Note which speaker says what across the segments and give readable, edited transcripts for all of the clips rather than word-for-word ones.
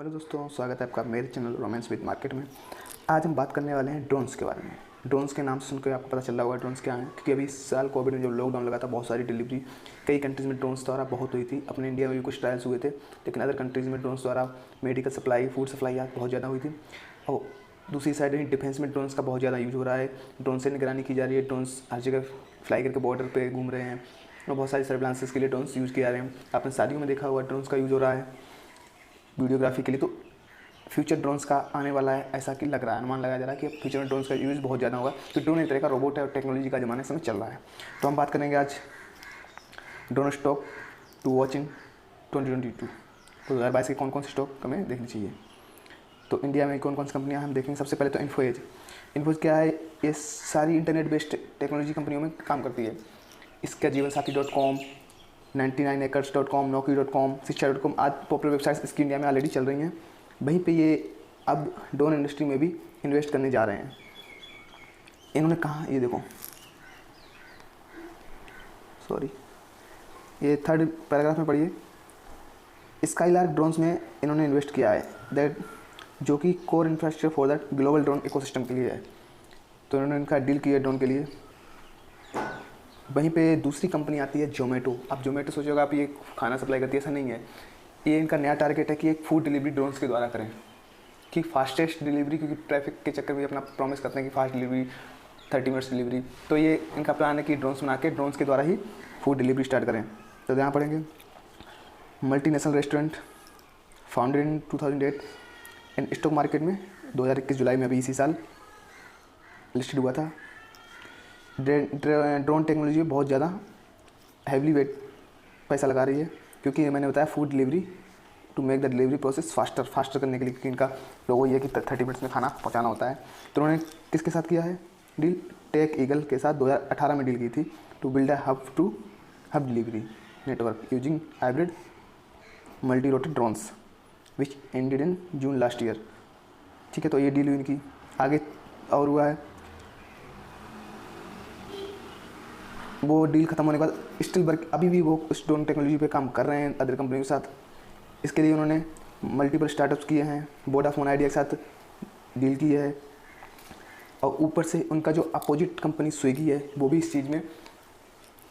Speaker 1: Hello दोस्तों, स्वागत है आपका मेरे चैनल रोमांस विद मार्केट में। आज हम बात करने वाले हैं ड्रोन्स के बारे में। ड्रोन्स के नाम से सुनकर आपको पता चल रहा होगा ड्रोन्स क्या हैं, क्योंकि अभी इस साल कोविड में जब लॉकडाउन लगा था बहुत सारी डिलीवरी कई कंट्रीज़ में ड्रोन्स द्वारा बहुत हुई थी। अपने इंडिया में भी कुछ ट्रायल्स हुए थे, लेकिन अदर कंट्रीज़ में ड्रोन्स द्वारा मेडिकल सप्लाई, फूड सप्लाई बहुत ज़्यादा हुई थी। और दूसरी साइड डिफेंस में ड्रोन्स का बहुत ज़्यादा यूज हो रहा है। ड्रोन से निगरानी की जा रही है, ड्रोन्स हर जगह फ्लाई करके बॉर्डर पर घूम रहे हैं और बहुत सारी सर्विलांसेस के लिए ड्रोन्स यूज़ किए जा रहे हैं। आपने शादियों में देखा हुआ ड्रोन्स का यूज़ हो रहा है वीडियोग्राफी के लिए। तो फ्यूचर ड्रोन्स का आने वाला है, ऐसा कि लग रहा है, अनुमान लगाया जा रहा है कि फ्यूचर में ड्रोन्स का यूज़ बहुत ज़्यादा होगा, क्योंकि ड्रोन एक तरह का रोबोट है और टेक्नोलॉजी का ज़माना समय चल रहा है। तो हम बात करेंगे आज drone stock to watch in 2022। 2022 के कौन कौन से स्टॉक हमें देखने चाहिए। तो इंडिया में कौन कौन सी कंपनियाँ हम देखेंगे। सबसे पहले तो इन्फोएज। इन्फोएज क्या है, ये सारी इंटरनेट बेस्ड टेक्नोलॉजी कंपनियों में काम करती है। इसका जीवनसाथी.com, 99acres.com, naukri.com, शिक्षा.com आदि पॉपुलर वेबसाइट्स इसकी इंडिया में ऑलरेडी चल रही हैं। वहीं पे ये अब ड्रोन इंडस्ट्री में भी इन्वेस्ट करने जा रहे हैं। इन्होंने कहा, ये देखो, सॉरी, ये थर्ड पैराग्राफ में पढ़िए। स्काईलार्क ड्रोन्स में इन्होंने इन्वेस्ट किया है, दैट जो कि core infrastructure for that global drone ecosystem के लिए है। तो इन्होंने इनका डील किया ड्रोन के लिए। वहीं पे दूसरी कंपनी आती है जोमेटो। अब जोमेटो सोचोगे आप ये खाना सप्लाई करती है, ऐसा नहीं है। ये इनका नया टारगेट है कि एक फूड डिलीवरी ड्रोन्स के द्वारा करें, कि फास्टेस्ट डिलीवरी, क्योंकि ट्रैफिक के चक्कर में अपना प्रॉमिस करते हैं कि फास्ट डिलीवरी, 30 मिनट्स डिलीवरी। तो ये इनका प्लान है कि ड्रोन्स बना के ड्रोन्स के द्वारा ही फूड डिलीवरी स्टार्ट करें। तो यहाँ पढ़ेंगे multinational restaurant founded in 2008 in stock market में 2021 जुलाई में, अभी इसी साल लिस्टेड हुआ था। ड्रोन टेक्नोलॉजी बहुत ज़्यादा हैवली वेट पैसा लगा रही है, क्योंकि मैंने बताया food delivery to make the delivery process faster करने के लिए, क्योंकि इनका लोगों ये कि 30 मिनट्स में खाना पहुंचाना होता है। तो उन्होंने किसके साथ किया है डील? टेक ईगल के साथ 2018 में डील की थी, to build a hub delivery network using hybrid multi rotored drones which ended in June last year. ठीक है, तो ये डील हुई इनकी। आगे और हुआ है, वो डील खत्म होने के बाद स्टिल वर्क, अभी भी वो उस ड्रोन टेक्नोलॉजी पे काम कर रहे हैं अदर कंपनियों के साथ। इसके लिए उन्होंने मल्टीपल स्टार्टअप्स किए हैं, वोडाफोन आइडिया के साथ डील की है। और ऊपर से उनका जो अपोजिट कंपनी स्विगी है, वो भी इस चीज़ में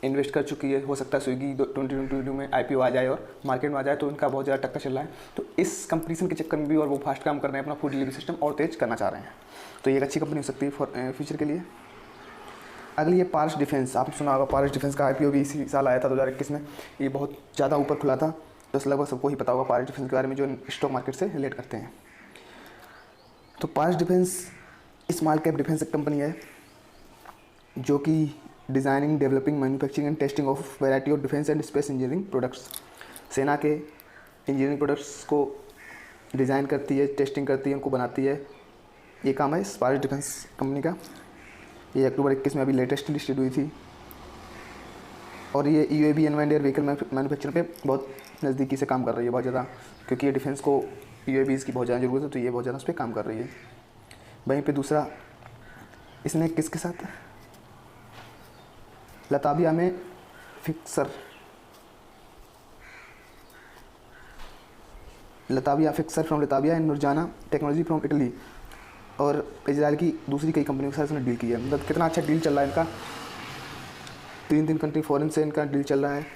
Speaker 1: इन्वेस्ट कर चुकी है। हो सकता है स्विगी 2022 में IPO आ जाए और मार्केट में आ जाए, तो उनका बहुत ज़्यादा टक्कर चल रहा है। तो इस कंपटीशन के चक्कर में भी और वो फास्ट काम कर रहे हैं, अपना फूड डिलीवरी सिस्टम और तेज़ करना चाह रहे हैं। तो ये एक अच्छी कंपनी हो सकती है फॉर फ्यूचर के लिए। अगली है पारस डिफेंस। आपने सुना होगा, पारस डिफेंस का IPO भी इसी साल आया था 2021 में। ये बहुत ज़्यादा ऊपर खुला था, तो लगभग सबको ही पता होगा पारस डिफेंस के बारे में, जो स्टॉक मार्केट से रिलेट करते हैं। तो Paras defence small cap defence company है, जो कि designing, developing, manufacturing and testing of variety of defence and space engineering products, सेना के इंजीनियरिंग प्रोडक्ट्स को डिज़ाइन करती है, टेस्टिंग करती है, उनको बनाती है। ये काम है पारस डिफेंस कंपनी का। ये अक्टूबर 21 में अभी लेटेस्ट लिस्टेड हुई थी। और ये UAV unmanned air vehicle manufacture पे बहुत नज़दीकी से काम कर रही है, बहुत ज़्यादा, क्योंकि ये डिफेंस को UAVs की बहुत ज़्यादा ज़रूरत है, तो ये बहुत ज़्यादा उस पर काम कर रही है। वहीं पे दूसरा इसने किसके साथ, लताबिया में फिक्सर फ्रॉम लताबिया एंड नुरजाना टेक्नोलॉजी फ्रॉम इटली और इजराइल की दूसरी कई कंपनियों के साथ इसने डील की है। मतलब कितना अच्छा डील चल रहा है इनका। 3 कंट्री फॉरेन से इनका डील चल रहा है।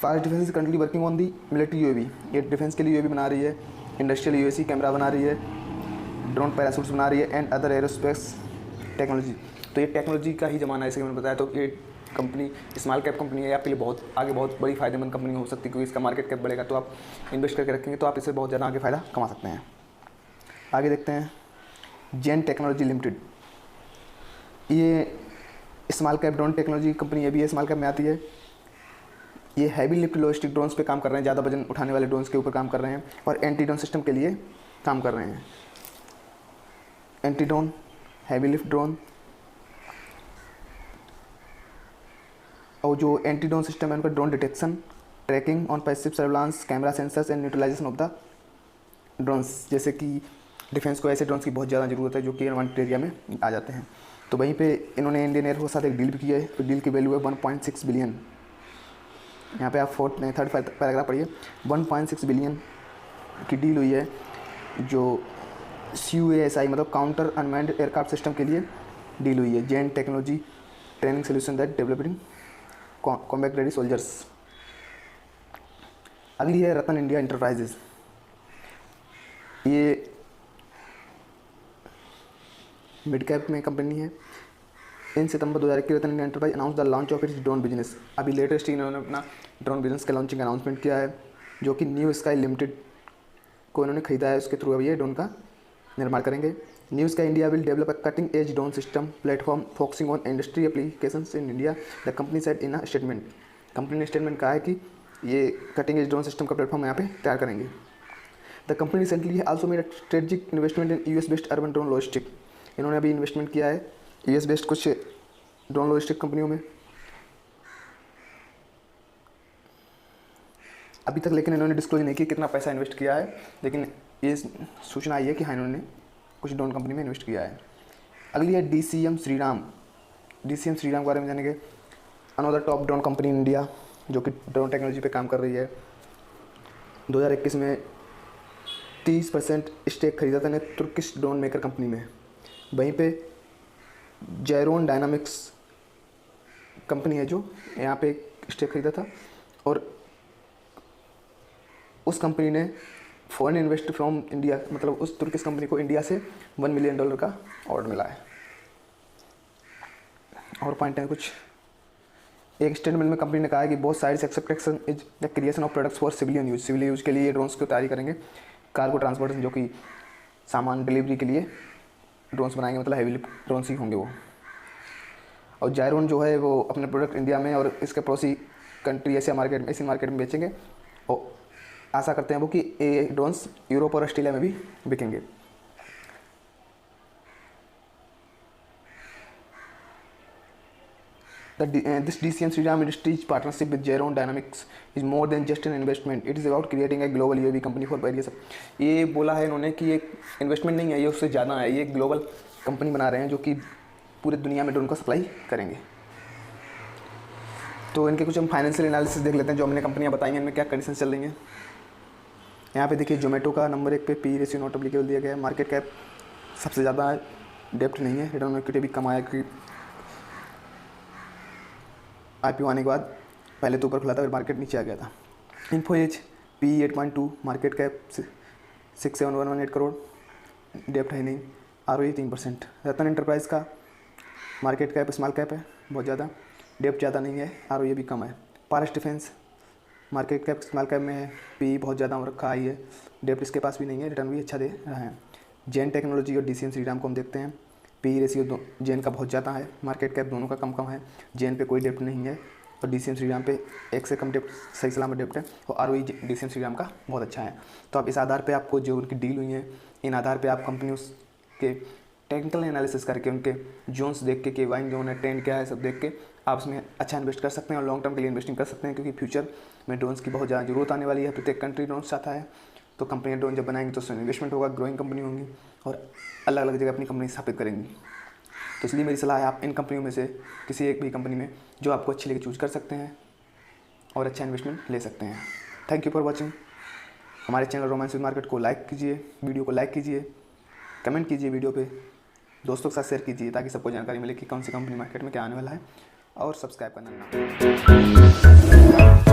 Speaker 1: Paras defence is currently working on the military UAV। ये डिफेंस के लिए UAV बना रही है, इंडस्ट्रियल UAC कैमरा बना रही है, ड्रोन पैरासूट्स बना रही है एंड अदर एरोस्पेस टेक्नोलॉजी। तो ये टेक्नोलॉजी का ही ज़माना है, जैसे मैंने बताया। तो ये कंपनी स्मॉल कैप कंपनी है, आपके लिए बहुत आगे बहुत बड़ी फ़ायदेमंद कंपनी हो सकती है, क्योंकि इसका मार्केट कैप बढ़ेगा, तो आप इन्वेस्ट करके रखेंगे तो आप इससे बहुत ज़्यादा आगे फ़ायदा कमा सकते हैं। आगे देखते हैं जेन टेक्नोलॉजी लिमिटेड। ये small cap drone technology company, ये भी है स्मॉल कैप में आती है। ये हैवी लिफ्ट लॉजिस्टिक ड्रोन्स पे काम कर रहे हैं, ज़्यादा वजन उठाने वाले ड्रोन्स के ऊपर काम कर रहे हैं और एंटी ड्रोन सिस्टम के लिए काम कर रहे हैं। Anti drone, heavy lift drone, और जो एंटी ड्रोन सिस्टम है उनका drone detection, tracking on passive surveillance, camera sensors and neutralisation of the drones. जैसे कि डिफेंस को ऐसे ड्रोन्स की बहुत ज़्यादा ज़रूरत है जो कि अनवांटेड एरिया में आ जाते हैं। तो वहीं पे इन्होंने इंडियन एयरफोर्स के साथ एक डील भी की है। तो डील की वैल्यू है 1.6 बिलियन। यहाँ पे आप थर्ड पैराग्राफ पढ़िए। 1.6 बिलियन की डील हुई है जो CUASI मतलब काउंटर अनमैन्ड एयरक्राफ्ट सिस्टम के लिए डील हुई है। Zen technology training solution that developing combat ready soldiers. अगली है रतन इंडिया इंटरप्राइजेज। ये मिड कैप में कंपनी है। In September 2021 Ratan India enterprise announce the launch of its drone business. अभी लेटेस्ट इन्होंने अपना ड्रोन बिजनेस का लॉन्चिंग अनाउंसमेंट किया है, जो कि न्यू स्काई लिमिटेड को इन्होंने खरीदा है। उसके थ्रू अभी ये ड्रोन का निर्माण करेंगे। New sky India will develop a cutting edge drone system platform focusing on industry applications in India, the company said in a statement. Company ने स्टेटमेंट कहा है कि ये कटिंग एज ड्रोन सिस्टम का प्लेटफॉर्म यहाँ पे तैयार करेंगे। The company recently also made a strategic investment in US based urban drone logistic. इन्होंने अभी इन्वेस्टमेंट किया है US बेस्ड कुछ ड्रोन लॉजिस्टिक कंपनियों में। अभी तक लेकिन इन्होंने डिस्क्लोज नहीं किया कितना पैसा इन्वेस्ट किया है, लेकिन ये सूचना आई है कि हाँ इन्होंने कुछ ड्रोन कंपनी में इन्वेस्ट किया है। अगली है DCM श्रीराम। DCM श्रीराम के बारे में जानेंगे। Another top drone company in India जो कि ड्रोन टेक्नोलॉजी पे काम कर रही है। 2021 में 30% स्टेक खरीदा था ने तुर्किश ड्रोन मेकर कंपनी में। वहीं पे जैरोन डायनामिक्स कंपनी है जो यहाँ पे स्टेक खरीदा था, और उस कंपनी ने फॉरेन इन्वेस्ट फ्रॉम इंडिया मतलब उस तुर्किश कंपनी को इंडिया से $1 मिलियन का ऑर्डर मिला है। और पॉइंट है कुछ, एक स्टेटमेंट में कंपनी ने कहा है कि both sides expectation is the creation of products for civilian use. Civil use के लिए ड्रोन्स की तैयारी करेंगे। कार्गो ट्रांसपोर्टेशन जो कि सामान डिलीवरी के लिए ड्रोन्स बनाएंगे, मतलब हैवी ड्रोन्स ही होंगे वो। और जायरोन जो है वो अपने प्रोडक्ट इंडिया में और इसके पड़ोसी कंट्री एशिया मार्केट में बेचेंगे, और आशा करते हैं वो कि ये ड्रोन्स यूरोप और ऑस्ट्रेलिया में भी बिकेंगे। This DCM Shriram Industries partnership with Jairon Dynamics is more than just an investment. It is about creating a global UAV company for various। ये बोला है इन्होंने कि ये इन्वेस्टमेंट नहीं है, ये उससे ज़्यादा है। ये ग्लोबल कंपनी बना रहे हैं जो कि पूरे दुनिया में ड्रोन का सप्लाई करेंगे। तो इनके कुछ हम फाइनेंशियल एनालिसिस देख लेते हैं जो हमने कंपनियां बताई हैं, इनमें क्या कंडीशन चल रही हैं। यहाँ पे देखिए जोमेटो का नंबर 1 पे P/E रेशियो नॉट एप्लीकेबल दिया गया है। मार्केट कैप सबसे ज़्यादा है, डेप्ट नहीं है, रिटर्न ऑन इक्विटी भी कम आया क्योंकि IPO आने के बाद पहले तो ऊपर खुला था फिर मार्केट नीचे आ गया था। Info edge P/E 8.2, market cap 67118 crore, डेप्ट है नहीं, ROE 3%। रतन एंटरप्राइज का मार्केट कैप स्मॉल कैप है बहुत ज़्यादा, डेप्ट ज़्यादा नहीं है, ROE भी कम है। Paras defence market cap small cap में है, P/E बहुत ज़्यादा रखा आई है, डेप्ट इसके पास भी नहीं है, रिटर्न भी अच्छा दे रहा है। जेन टेक्नोलॉजी और DCM श्रीराम को हम देखते हैं। P/E रेशियो जेन का बहुत ज़्यादा है, मार्केट कैप दोनों का कम कम है। जेन पे कोई डेप्ट नहीं है और DCM श्रीराम पे एक से कम डेप्ट सही सलामत डेप्ट है, और ROE DCM श्रीराम का बहुत अच्छा है। तो आप इस आधार पे आपको जो उनकी डील हुई है, इन आधार पे आप कंपनी के टेक्निकल एनालिसिस करके उनके जोन्स देख के कि वाइन जोन है, ट्रेंड क्या है, सब देख के आप उसमें अच्छा इन्वेस्ट कर सकते हैं और लॉन्ग टर्म के लिए इन्वेस्टिंग कर सकते हैं, क्योंकि फ्यूचर में ड्रोन्स की बहुत ज़्यादा जरूरत आने वाली है। प्रत्येक कंट्री ड्रोन्स चाहता है, तो कंपनियाँ ड्रोन जब बनाएंगी तो उसमें इन्वेस्टमेंट होगा, ग्रोइंग कंपनी होंगी और अलग अलग जगह अपनी कंपनी स्थापित करेंगी। तो इसलिए मेरी सलाह है आप इन कंपनियों में से किसी एक भी कंपनी में जो आपको अच्छी लगे चूज़ कर सकते हैं और अच्छा इन्वेस्टमेंट ले सकते हैं। Thank you for watching. हमारे चैनल रोमांस विद मार्केट को लाइक कीजिए, वीडियो को लाइक कीजिए, कमेंट कीजिए वीडियो पे, दोस्तों के साथ शेयर कीजिए ताकि सबको जानकारी मिले कि कौन सी कंपनी मार्केट में क्या आने वाला है, और सब्सक्राइब करना ना।